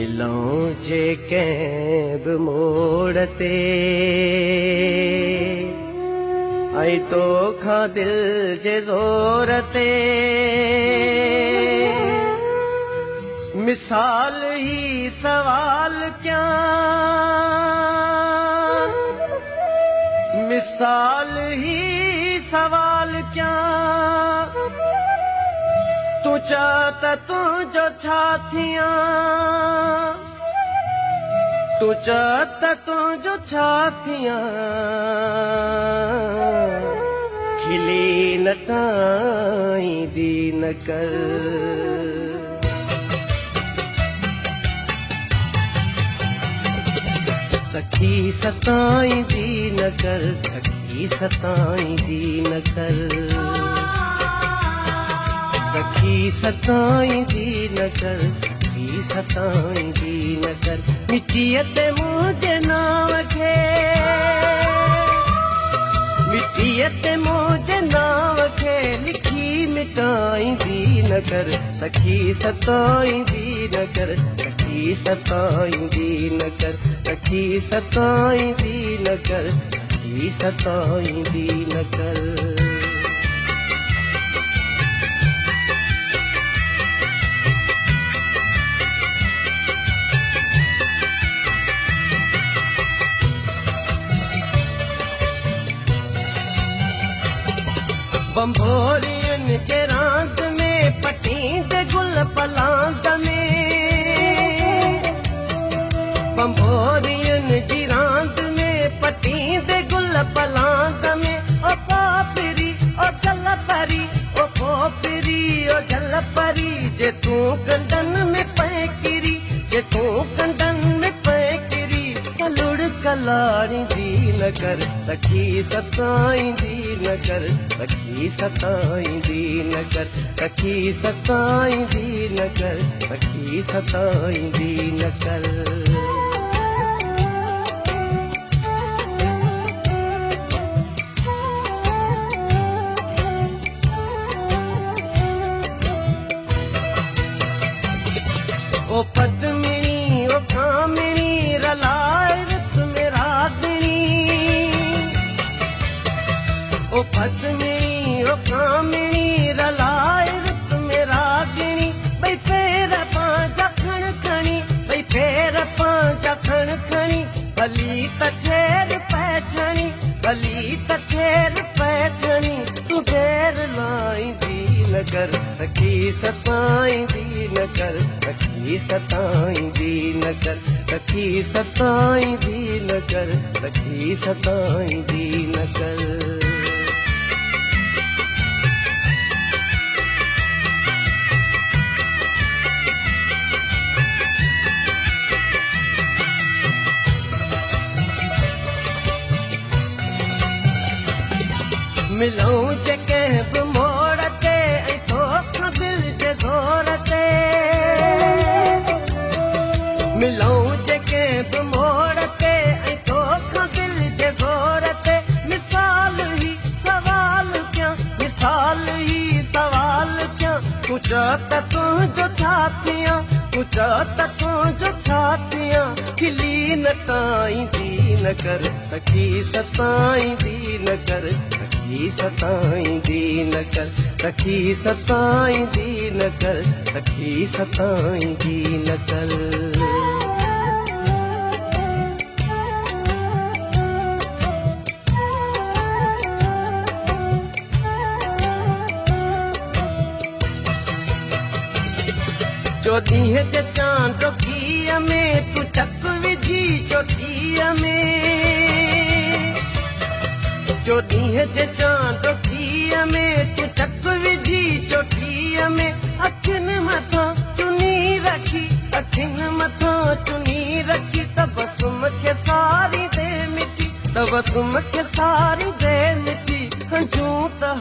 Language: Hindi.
मिलूं जे कंहिं बि मोड़ ते ऐं तोखां दिल जे ज़ोर ते मिसाल ही सवाल क्या मिसाल ही सवाल क्या तू चाहत तुझो छा थियां तू चाहत तुझो छा थियां खिली न ताईंदी न कर सखी सताईंदी न कर सखी सताईंदी न कर सखी सताईंदी न कर सखी सताईंदी न कर मिट्टीअ ते मुंहिंजे नाव खे मिट्टीअ ते मुंहिंजे नाव खे लिखी मिटाईंदी न कर सखी सताईंदी न कर सखी सताईंदी न कर सखी सताईंदी न कर सखी सताईंदी न कर बंभोरियन जे रांद में पटींद गुल पलांद में बंभोरियन जी रांद में पटींद गुल पलांद में ओ पोपरी ओ जल परी ओ पोपरी ओ जल परी जे तू कंदन में पैकिरी जे तू कंदन में पैकिरी कलुड़ कलाड़ींदी न कर सखी सताईंदी न कर सखी सताईंदी न कर सखी सताईंदी न कर सखी सताईंदी न कर ओ पद्मिनी ओ कामिनी रलाए रुत में रागिनी ओ पद्मिनी ओ कामिनी रलाए रुत में रागिनी भई पैर पांजा खण खणी भई पैर पांजा खण खणी भली त छेर पैछणी भली त छेर पैछणी तू घेर लाईंदी न कर सखी सताईंदी न कर सखी सताईंदी न कर सखी सताईंदी न कर सखी सताईंदी न कर मिलूं जे कंहिं बि मोड़ ते ऐं तोखां दिल जे ज़ोर ते मिलूं जे कंहिं बि मोड़ ते ऐं तोखां दिल जे ज़ोर ते मिसाल ही सवाल क्या मिसाल ही सवाल क्या तू चाहत तुझो छा थियां तू चाहत तुझो छा थियां खिली न ताईंदी न कर सखी सताईंदी न कर सखी सताईंदी न कर सखी सताईंदी न कर सखी सताईंदी न कर चोॾींहं जे चांद घीअ में तू चक विझी चोटीअ में चोॾींहं जे चांद घीअ में तू चक विझी चोटीअ में अखियुनि मथां चुनी रखी अखियुनि मथां चुनी रखी तबसुम खे सारी दे मिठी तबसुम खे सारी दे मिठी हंझूं त